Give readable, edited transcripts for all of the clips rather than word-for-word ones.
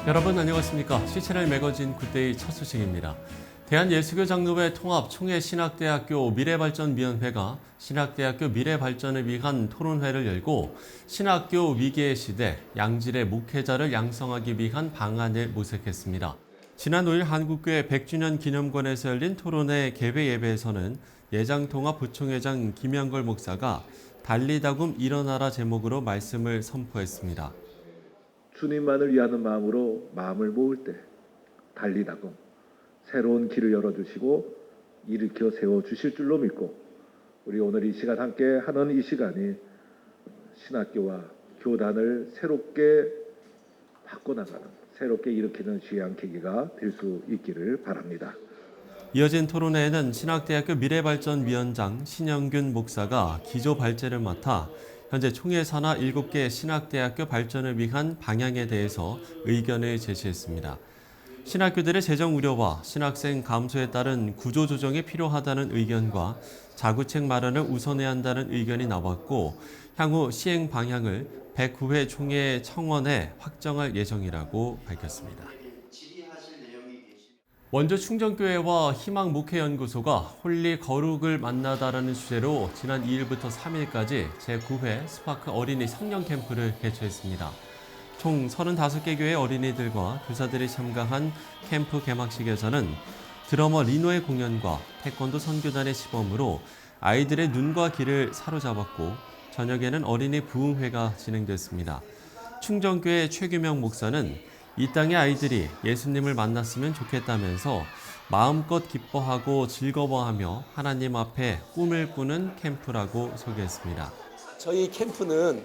여러분 안녕하십니까? C-채널 매거진 굿데이 첫 소식입니다. 대한예수교 장로회 통합 총회신학대학교 미래발전위원회가 신학대학교 미래발전을 위한 토론회를 열고 신학교 위기의 시대, 양질의 목회자를 양성하기 위한 방안을 모색했습니다. 지난 5일 한국교회 100주년 기념관에서 열린 토론회 개회 예배에서는 예장통합 부총회장 김영걸 목사가 달리다굼 일어나라 제목으로 말씀을 선포했습니다. 주님만을 위하는 마음으로 마음을 모을 때 달리다굼 새로운 길을 열어주시고 일으켜 세워주실 줄로 믿고 우리 오늘 이 시간 함께 하는 이 시간이 신학교와 교단을 새롭게 바꿔나가는 새롭게 일으키는 귀한 계기가 될 수 있기를 바랍니다. 이어진 토론회에는 신학대학교 미래발전위원장 신영균 목사가 기조 발제를 맡아 현재 총회 산하 7개 신학대학교 발전을 위한 방향에 대해서 의견을 제시했습니다. 신학교들의 재정 우려와 신학생 감소에 따른 구조조정이 필요하다는 의견과 자구책 마련을 우선해야 한다는 의견이 나왔고 향후 시행 방향을 109회 총회 청원에 확정할 예정이라고 밝혔습니다. 원주 충정교회와 희망목회연구소가 홀리 거룩을 만나다라는 주제로 지난 2일부터 3일까지 제9회 스파크 어린이 성령 캠프를 개최했습니다. 총 35개 교회 어린이들과 교사들이 참가한 캠프 개막식에서는 드러머 리노의 공연과 태권도 선교단의 시범으로 아이들의 눈과 귀를 사로잡았고 저녁에는 어린이 부흥회가 진행됐습니다. 충정교회 최규명 목사는 이 땅의 아이들이 예수님을 만났으면 좋겠다면서 마음껏 기뻐하고 즐거워하며 하나님 앞에 꿈을 꾸는 캠프라고 소개했습니다. 저희 캠프는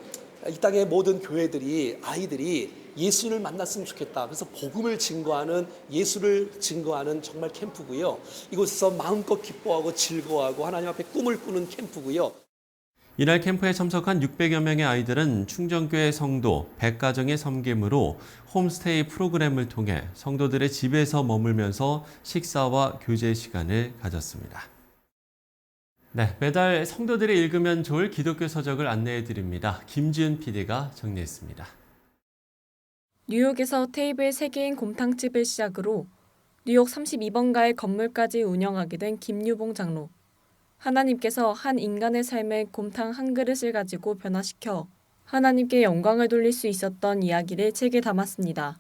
이 땅의 모든 교회들이 아이들이 예수를 만났으면 좋겠다. 그래서 복음을 증거하는 예수를 증거하는 정말 캠프고요. 이곳에서 마음껏 기뻐하고 즐거워하고 하나님 앞에 꿈을 꾸는 캠프고요. 이날 캠프에 참석한 600여 명의 아이들은 충정교회 성도 100가정의 섬김으로 홈스테이 프로그램을 통해 성도들의 집에서 머물면서 식사와 교제 시간을 가졌습니다. 네, 매달 성도들이 읽으면 좋을 기독교 서적을 안내해 드립니다. 김지은 PD가 정리했습니다. 뉴욕에서 테이블 3개인 곰탕집을 시작으로 뉴욕 32번가의 건물까지 운영하게 된 김유봉 장로. 하나님께서 한 인간의 삶을 곰탕 한 그릇을 가지고 변화시켜 하나님께 영광을 돌릴 수 있었던 이야기를 책에 담았습니다.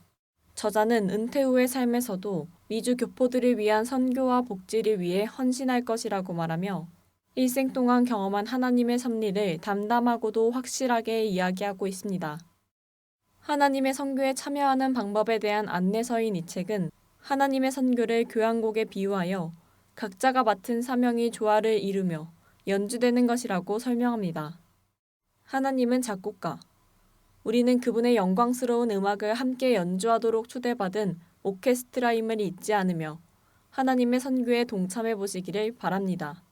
저자는 은퇴 후의 삶에서도 미주 교포들을 위한 선교와 복지를 위해 헌신할 것이라고 말하며 일생 동안 경험한 하나님의 섭리를 담담하고도 확실하게 이야기하고 있습니다. 하나님의 선교에 참여하는 방법에 대한 안내서인 이 책은 하나님의 선교를 교향곡에 비유하여 각자가 맡은 사명이 조화를 이루며 연주되는 것이라고 설명합니다. 하나님은 작곡가, 우리는 그분의 영광스러운 음악을 함께 연주하도록 초대받은 오케스트라임을 잊지 않으며 하나님의 선교에 동참해 보시기를 바랍니다.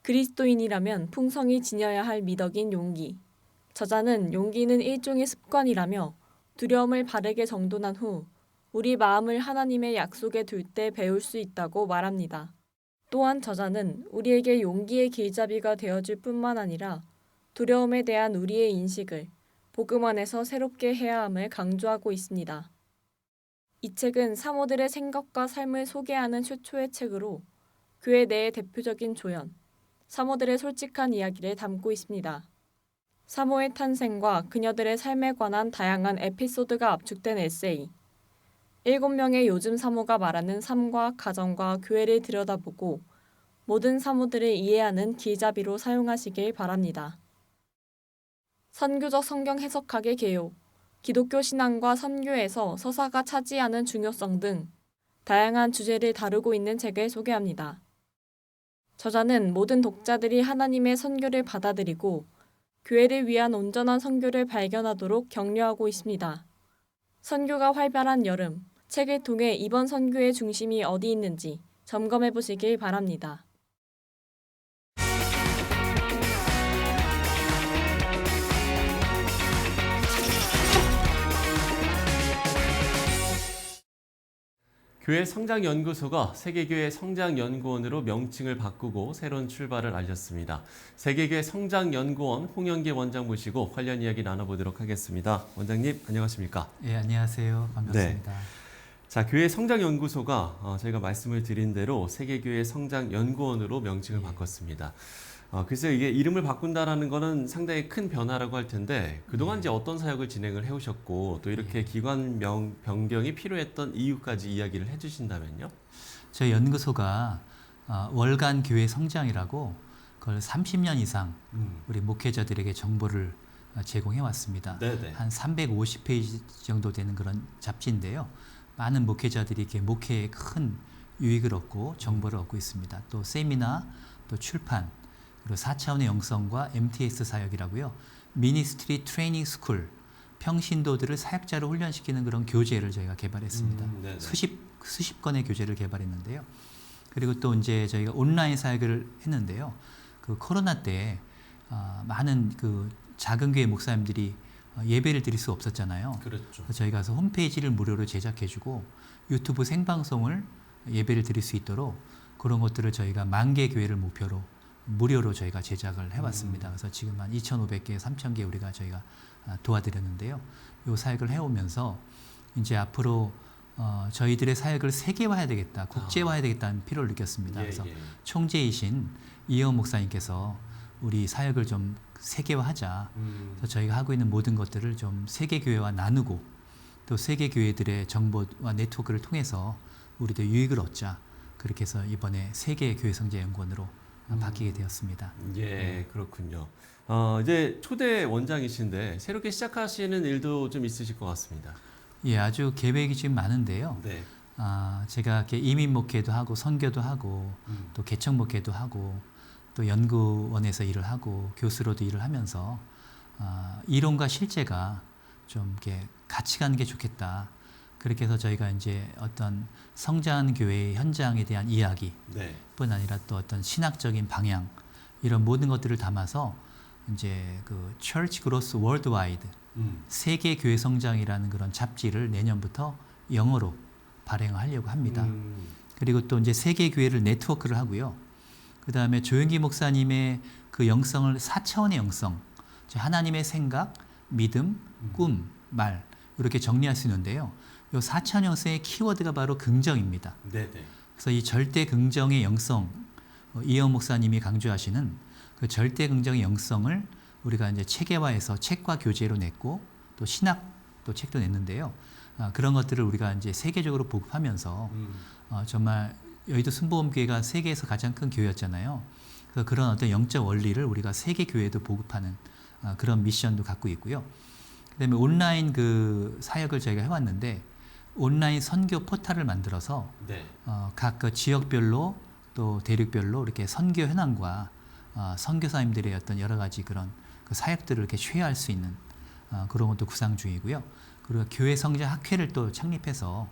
그리스도인이라면 풍성히 지녀야 할 미덕인 용기. 저자는 용기는 일종의 습관이라며 두려움을 바르게 정돈한 후 우리 마음을 하나님의 약속에 둘 때 배울 수 있다고 말합니다. 또한 저자는 우리에게 용기의 길잡이가 되어줄 뿐만 아니라 두려움에 대한 우리의 인식을 복음 안에서 새롭게 해야 함을 강조하고 있습니다. 이 책은 사모들의 생각과 삶을 소개하는 최초의 책으로 교회 내의 대표적인 조연, 사모들의 솔직한 이야기를 담고 있습니다. 사모의 탄생과 그녀들의 삶에 관한 다양한 에피소드가 압축된 에세이, 7명의 요즘 사모가 말하는 삶과 가정과 교회를 들여다보고 모든 사모들을 이해하는 길잡이로 사용하시길 바랍니다. 선교적 성경 해석학의 개요, 기독교 신앙과 선교에서 서사가 차지하는 중요성 등 다양한 주제를 다루고 있는 책을 소개합니다. 저자는 모든 독자들이 하나님의 선교를 받아들이고 교회를 위한 온전한 선교를 발견하도록 격려하고 있습니다. 선교가 활발한 여름, 책을 통해 이번 선교의 중심이 어디 있는지 점검해 보시길 바랍니다. 교회 성장연구소가 세계교회 성장연구원으로 명칭을 바꾸고 새로운 출발을 알렸습니다. 세계교회 성장연구원 홍영기 원장 모시고 관련 이야기 나눠보도록 하겠습니다. 원장님, 안녕하십니까? 예, 안녕하세요. 반갑습니다. 자, 교회 성장연구소가 저희가 말씀을 드린 대로 세계교회 성장연구원으로 명칭을 바꿨습니다. 글쎄요, 이게 이름을 바꾼다라는 거는 상당히 큰 변화라고 할 텐데 그동안 이제 어떤 사역을 진행을 해오셨고 또 이렇게 기관명 변경이 필요했던 이유까지 이야기를 해주신다면요? 저희 연구소가 월간 교회 성장이라고 그걸 30년 이상 우리 목회자들에게 정보를 제공해 왔습니다. 네네. 한 350페이지 정도 되는 그런 잡지인데요. 많은 목회자들이 이렇게 목회에 큰 유익을 얻고 정보를 얻고 있습니다. 또 세미나, 또 출판, 그리고 4차원의 영성과 MTS 사역이라고요. 미니스트리 트레이닝 스쿨, 평신도들을 사역자로 훈련시키는 그런 교재를 저희가 개발했습니다. 수십 건의 교재를 개발했는데요. 그리고 또 이제 저희가 온라인 사역을 했는데요. 그 코로나 때 많은 그 작은 교회 목사님들이 예배를 드릴 수 없었잖아요. 그렇죠. 그래서 저희가 가서 홈페이지를 무료로 제작해주고 유튜브 생방송을 예배를 드릴 수 있도록 그런 것들을 저희가 10,000개 교회를 목표로 무료로 저희가 제작을 해왔습니다. 그래서 지금 한 2,500개, 3,000개 우리가 저희가 도와드렸는데요. 이 사역을 해오면서 이제 앞으로 저희들의 사역을 세계화해야 되겠다, 국제화해야 되겠다는 필요를 느꼈습니다. 그래서 총재이신 이혜원 목사님께서 우리 사역을 좀 세계화하자. 그래서 저희가 하고 있는 모든 것들을 좀 세계 교회와 나누고 또 세계 교회들의 정보와 네트워크를 통해서 우리도 유익을 얻자. 그렇게 해서 이번에 세계 교회 성장연구원으로 바뀌게 되었습니다. 예, 그렇군요. 이제 초대 원장이신데 새롭게 시작하시는 일도 좀 있으실 것 같습니다. 예, 아주 계획이 지금 많은데요. 네. 제가 이렇게 이민 목회도 하고 선교도 하고 또 개척 목회도 하고 또 연구원에서 일을 하고 교수로도 일을 하면서 이론과 실제가 좀 이렇게 같이 가는 게 좋겠다. 그렇게 해서 저희가 이제 어떤 성장한 교회의 현장에 대한 이야기 뿐 아니라 또 어떤 신학적인 방향 이런 모든 것들을 담아서 이제 그 Church Growth Worldwide 세계 교회 성장이라는 그런 잡지를 내년부터 영어로 발행하려고 합니다. 그리고 또 이제 세계 교회를 네트워크를 하고요. 그 다음에 조영기 목사님의 그 영성을 4차원의 영성, 하나님의 생각, 믿음, 꿈, 말 이렇게 정리할 수 있는데요. 이 4차원 영성의 키워드가 바로 긍정입니다. 네네. 그래서 이 절대 긍정의 영성, 이혜원 목사님이 강조하시는 그 절대 긍정의 영성을 우리가 이제 체계화해서 책과 교재로 냈고 또 신학 또 책도 냈는데요. 그런 것들을 우리가 이제 세계적으로 보급하면서 정말 여의도 순복음교회가 세계에서 가장 큰 교회였잖아요. 그래서 그런 어떤 영적 원리를 우리가 세계 교회도 보급하는 그런 미션도 갖고 있고요. 그다음에 온라인 그 사역을 저희가 해왔는데 온라인 선교 포탈을 만들어서 각 그 지역별로 또 대륙별로 이렇게 선교 현황과 선교사님들의 어떤 여러 가지 그런 그 사역들을 이렇게 쉐어할 수 있는 그런 것도 구상 중이고요. 그리고 교회 성장 학회를 또 창립해서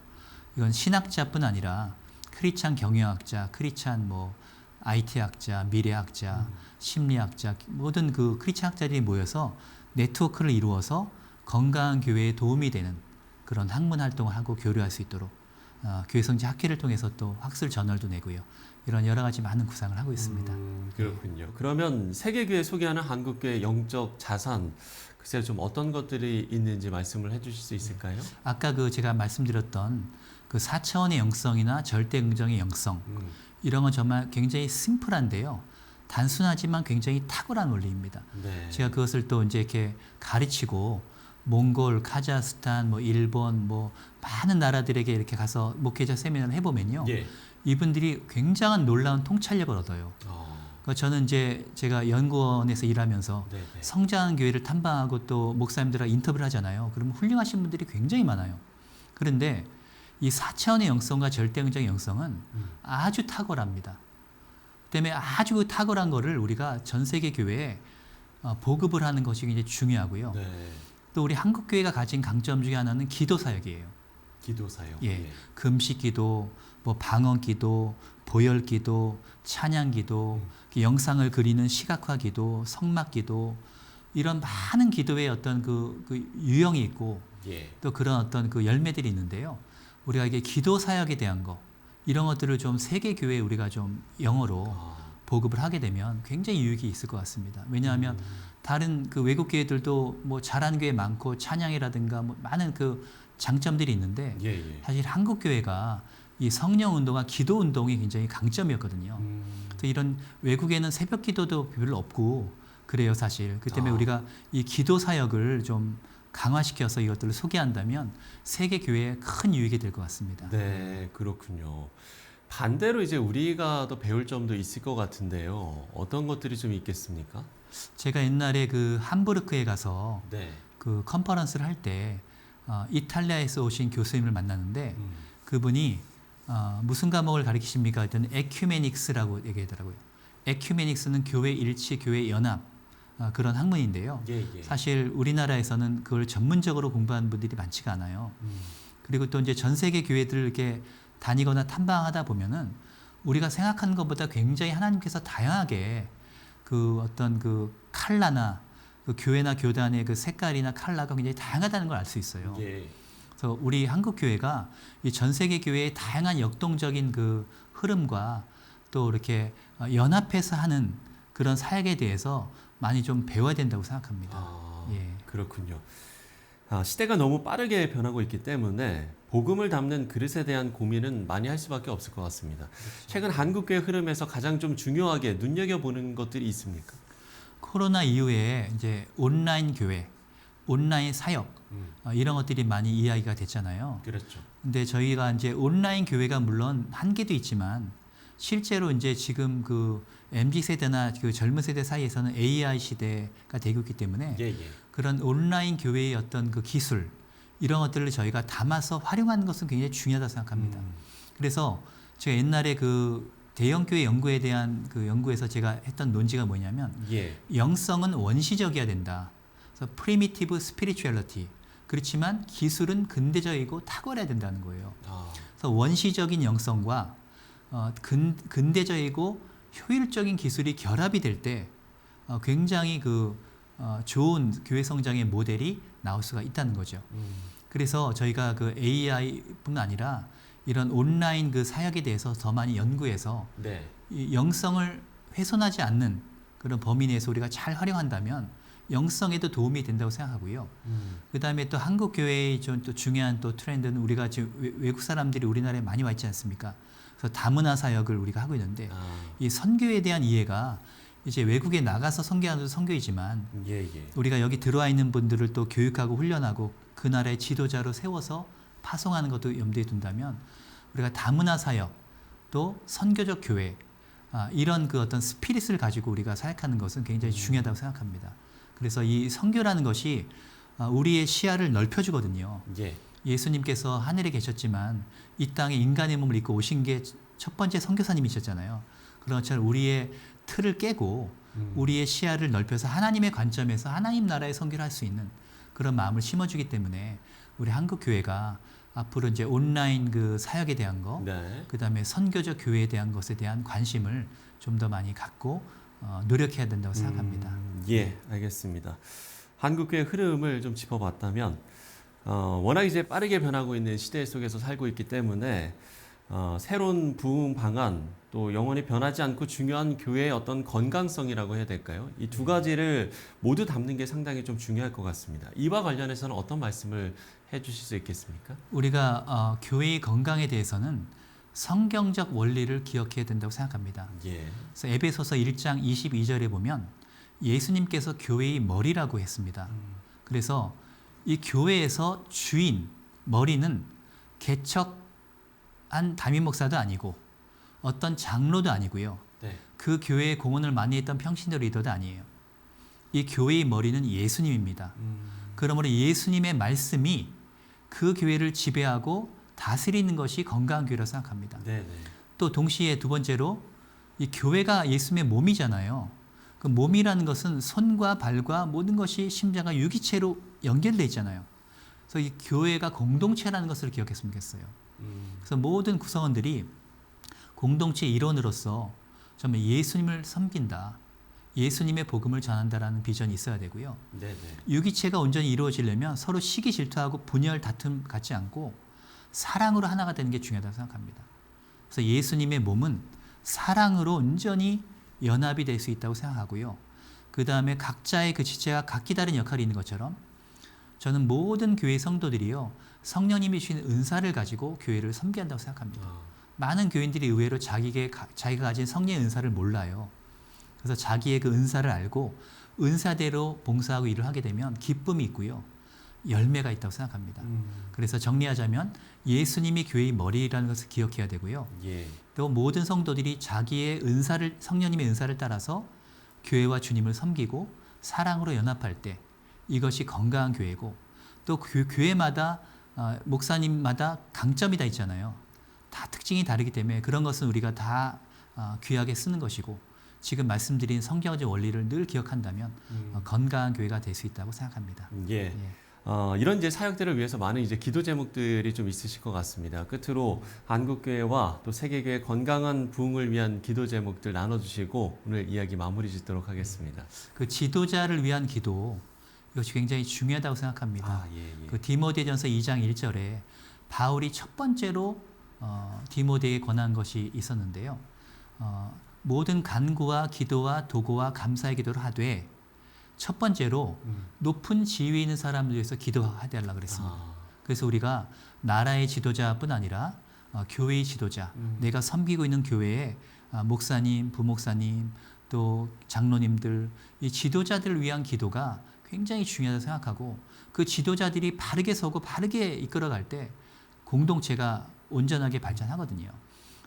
이건 신학자뿐 아니라 크리스찬 경영학자, 크리스찬 뭐 IT학자, 미래학자, 심리학자 모든 그 크리스찬 학자들이 모여서 네트워크를 이루어서 건강한 교회에 도움이 되는 그런 학문 활동을 하고 교류할 수 있도록 교회 성장 학회를 통해서 또 학술 저널도 내고요. 이런 여러 가지 많은 구상을 하고 있습니다. 그렇군요. 그러면 세계교회 소개하는 한국교회 영적 자산 글쎄요 좀 어떤 것들이 있는지 말씀을 해주실 수 있을까요? 아까 그 제가 말씀드렸던 그 4차원의 영성이나 절대 긍정의 영성 이런 건 정말 굉장히 심플한데요. 단순하지만 굉장히 탁월한 원리입니다. 제가 그것을 또 이제 이렇게 가르치고 몽골, 카자흐스탄, 뭐 일본, 뭐 많은 나라들에게 이렇게 가서 목회자 세미나를 해보면요, 이분들이 굉장한 놀라운 통찰력을 얻어요. 그러니까 저는 이제 제가 연구원에서 일하면서 성장한 교회를 탐방하고 또 목사님들하고 인터뷰를 하잖아요. 그러면 훌륭하신 분들이 굉장히 많아요. 그런데 이 4차원의 영성과 절대긍정의 영성은 아주 탁월합니다. 때문에 아주 탁월한 거를 우리가 전 세계 교회에 보급을 하는 것이 굉장히 중요하고요. 또 우리 한국 교회가 가진 강점 중에 하나는 기도 사역이에요. 기도 사역. 예, 금식 기도, 뭐 방언 기도, 보혈 기도, 찬양 기도, 영상을 그리는 시각화 기도, 성막 기도 이런 많은 기도의 어떤 그 유형이 있고 또 그런 어떤 그 열매들이 있는데요. 우리가 이게 기도 사역에 대한 거 이런 것들을 좀 세계 교회에 우리가 좀 영어로 보급을 하게 되면 굉장히 유익이 있을 것 같습니다. 왜냐하면 다른 그 외국 교회들도 뭐 잘하는 교회 많고 찬양이라든가 뭐 많은 그 장점들이 있는데 예, 예. 사실 한국 교회가 이 성령 운동과 기도 운동이 굉장히 강점이었거든요. 그래서 이런 외국에는 새벽 기도도 별로 없고 그래요, 사실. 그 때문에 우리가 이 기도 사역을 좀 강화시켜서 이것들을 소개한다면 세계 교회에 큰 유익이 될 것 같습니다. 네, 그렇군요. 반대로 이제 우리가 더 배울 점도 있을 것 같은데요. 어떤 것들이 좀 있겠습니까? 제가 옛날에 그 함부르크에 가서 네. 그 컨퍼런스를 할 때 이탈리아에서 오신 교수님을 만났는데 그분이 무슨 과목을 가르치십니까? 했더니 에큐메닉스라고 얘기하더라고요. 에큐메닉스는 교회 일치, 교회 연합 그런 학문인데요. 예, 예. 사실 우리나라에서는 그걸 전문적으로 공부하는 분들이 많지가 않아요. 그리고 또 이제 전 세계 교회들을 이렇게 다니거나 탐방하다 보면은 우리가 생각하는 것보다 굉장히 하나님께서 다양하게 그 어떤 그 컬러나 그 교회나 교단의 그 색깔이나 컬러가 굉장히 다양하다는 걸 알 수 있어요. 예. 그래서 우리 한국 교회가 이 전 세계 교회의 다양한 역동적인 그 흐름과 또 이렇게 연합해서 하는 그런 사역에 대해서 많이 좀 배워야 된다고 생각합니다. 예. 그렇군요. 시대가 너무 빠르게 변하고 있기 때문에 복음을 담는 그릇에 대한 고민은 많이 할 수밖에 없을 것 같습니다. 최근 한국교회 흐름에서 가장 좀 중요하게 눈여겨보는 것들이 있습니까? 코로나 이후에 이제 온라인 교회, 온라인 사역 이런 것들이 많이 이야기가 됐잖아요. 그렇죠. 근데 저희가 이제 온라인 교회가 물론 한계도 있지만 실제로 이제 지금 그 MZ 세대나 그 젊은 세대 사이에서는 AI 시대가 되고 있기 때문에 예, 예. 그런 온라인 교회의 어떤 그 기술 이런 것들을 저희가 담아서 활용하는 것은 굉장히 중요하다고 생각합니다. 그래서 제가 옛날에 그 대형 교회 연구에 대한 그 연구에서 제가 했던 논지가 뭐냐면 예. 영성은 원시적이어야 된다. 그래서 primitive spirituality. 그렇지만 기술은 근대적이고 탁월해야 된다는 거예요. 그래서 원시적인 영성과 근대적이고 효율적인 기술이 결합이 될 때 굉장히 그 좋은 교회 성장의 모델이 나올 수가 있다는 거죠. 그래서 저희가 그 AI뿐 아니라 이런 온라인 그 사역에 대해서 더 많이 연구해서 네. 이 영성을 훼손하지 않는 그런 범위 내에서 우리가 잘 활용한다면 영성에도 도움이 된다고 생각하고요. 그 다음에 또 한국 교회의 좀 또 중요한 또 트렌드는 우리가 지금 외국 사람들이 우리나라에 많이 와 있지 않습니까? 그래서 다문화 사역을 우리가 하고 있는데 이 선교에 대한 이해가 이제 외국에 나가서 선교하는 것도 선교이지만 예, 예. 우리가 여기 들어와 있는 분들을 또 교육하고 훈련하고 그 나라의 지도자로 세워서 파송하는 것도 염두에 둔다면 우리가 다문화 사역 또 선교적 교회 이런 그 어떤 스피릿을 가지고 우리가 사역하는 것은 굉장히 중요하다고 생각합니다. 그래서 이 선교라는 것이 우리의 시야를 넓혀주거든요. 예. 예수님께서 하늘에 계셨지만 이 땅에 인간의 몸을 입고 오신 게 첫 번째 선교사님이셨잖아요. 그런 것처럼 우리의 틀을 깨고 우리의 시야를 넓혀서 하나님의 관점에서 하나님 나라의 선교를 할 수 있는 그런 마음을 심어주기 때문에 우리 한국 교회가 앞으로 이제 온라인 그 사역에 대한 거, 네. 그 다음에 선교적 교회에 대한 것에 대한 관심을 좀 더 많이 갖고 노력해야 된다고 생각합니다. 예, 알겠습니다. 한국교회 흐름을 좀 짚어봤다면 워낙 이제 빠르게 변하고 있는 시대 속에서 살고 있기 때문에 새로운 부흥 방안 또 영원히 변하지 않고 중요한 교회의 어떤 건강성이라고 해야 될까요? 이 두 가지를 모두 담는 게 상당히 좀 중요할 것 같습니다. 이와 관련해서는 어떤 말씀을 해주실 수 있겠습니까? 우리가 교회의 건강에 대해서는 성경적 원리를 기억해야 된다고 생각합니다. 예. 그래서 에베소서 1장 22절에 보면 예수님께서 교회의 머리라고 했습니다. 그래서 이 교회에서 주인, 머리는 개척한 담임 목사도 아니고 어떤 장로도 아니고요. 네. 그 교회에 공헌을 많이 했던 평신도 리더도 아니에요. 이 교회의 머리는 예수님입니다. 그러므로 예수님의 말씀이 그 교회를 지배하고 다스리는 것이 건강한 교회라고 생각합니다. 네네. 또 동시에 두 번째로 이 교회가 예수님의 몸이잖아요. 그 몸이라는 것은 손과 발과 모든 것이 심장과 유기체로 연결되어 있잖아요. 그래서 이 교회가 공동체라는 것을 기억했으면 좋겠어요. 그래서 모든 구성원들이 공동체 일원으로서 정말 예수님을 섬긴다. 예수님의 복음을 전한다라는 비전이 있어야 되고요. 네네. 유기체가 온전히 이루어지려면 서로 시기 질투하고 분열 다툼 갖지 않고 사랑으로 하나가 되는 게 중요하다고 생각합니다. 그래서 예수님의 몸은 사랑으로 온전히 연합이 될 수 있다고 생각하고요. 그 다음에 각자의 그 지체가 각기 다른 역할이 있는 것처럼 저는 모든 교회 성도들이요, 성령님이 주신 은사를 가지고 교회를 섬겨야 한다고 생각합니다. 많은 교인들이 의외로 자기가 가진 성령의 은사를 몰라요. 그래서 자기의 그 은사를 알고 은사대로 봉사하고 일을 하게 되면 기쁨이 있고요, 열매가 있다고 생각합니다. 그래서 정리하자면 예수님이 교회의 머리라는 것을 기억해야 되고요. 예. 또 모든 성도들이 자기의 은사를, 성령님의 은사를 따라서 교회와 주님을 섬기고 사랑으로 연합할 때 이것이 건강한 교회고, 또 교회마다 목사님마다 강점이 다 있잖아요. 다 특징이 다르기 때문에 그런 것은 우리가 다 귀하게 쓰는 것이고, 지금 말씀드린 성경적 원리를 늘 기억한다면 건강한 교회가 될 수 있다고 생각합니다. 예. 이런 이제 사역들을 위해서 많은 이제 기도 제목들이 좀 있으실 것 같습니다. 끝으로 한국교회와 또 세계교회 건강한 부흥을 위한 기도 제목들 나눠주시고 오늘 이야기 마무리 짓도록 하겠습니다. 그 지도자를 위한 기도, 이것이 굉장히 중요하다고 생각합니다. 예. 그 디모데전서 2장 1절에 바울이 첫 번째로 디모데에게 권한 것이 있었는데요. 모든 간구와 기도와 도고와 감사의 기도를 하되, 첫 번째로 높은 지위 있는 사람들 위해서 기도하달라 그랬습니다. 그래서 우리가 나라의 지도자뿐 아니라 교회의 지도자, 내가 섬기고 있는 교회의 목사님, 부목사님, 또 장로님들, 이 지도자들을 위한 기도가 굉장히 중요하다고 생각하고, 그 지도자들이 바르게 서고 바르게 이끌어갈 때 공동체가 온전하게 발전하거든요.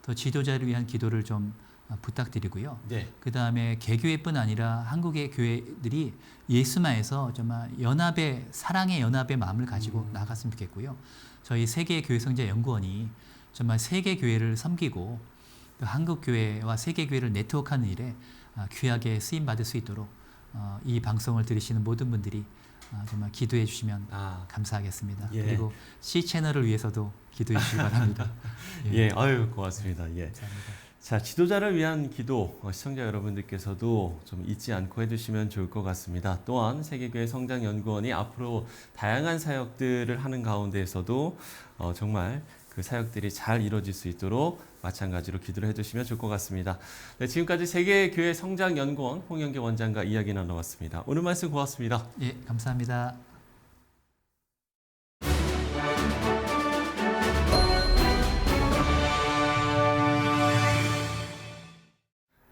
더 지도자를 위한 기도를 좀 부탁드리고요. 네. 그 다음에 개교회뿐 아니라 한국의 교회들이 예수만에서 정말 연합의, 사랑의 연합의 마음을 가지고 나갔으면 좋겠고요. 저희 세계교회성자연구원이 정말 세계교회를 섬기고 또 한국교회와 세계교회를 네트워크하는 일에 귀하게 쓰임받을 수 있도록 이 방송을 들으시는 모든 분들이 정말 기도해 주시면 감사하겠습니다. 예. 그리고 C채널을 위해서도 기도해 주시기 바랍니다. 예, 아유 고맙습니다. 예. 감사합니다. 자, 지도자를 위한 기도 시청자 여러분들께서도 좀 잊지 않고 해주시면 좋을 것 같습니다. 또한 세계교회 성장연구원이 앞으로 다양한 사역들을 하는 가운데에서도 정말 그 사역들이 잘 이루어질 수 있도록 마찬가지로 기도를 해주시면 좋을 것 같습니다. 네, 지금까지 세계교회 성장연구원 홍영기 원장과 이야기 나눠봤습니다. 오늘 말씀 고맙습니다. 예, 감사합니다.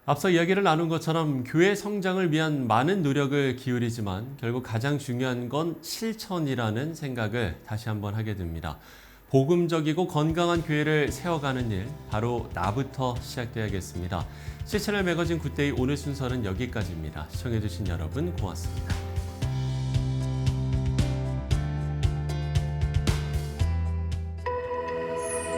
앞서 이야기를 나눈 것처럼 교회 성장을 위한 많은 노력을 기울이지만 결국 가장 중요한 건 실천이라는 생각을 다시 한번 하게 됩니다. 복음적이고 건강한 교회를 세워가는 일, 바로 나부터 시작돼야겠습니다. C채널 매거진 굿데이 오늘 순서는 여기까지입니다. 시청해주신 여러분 고맙습니다.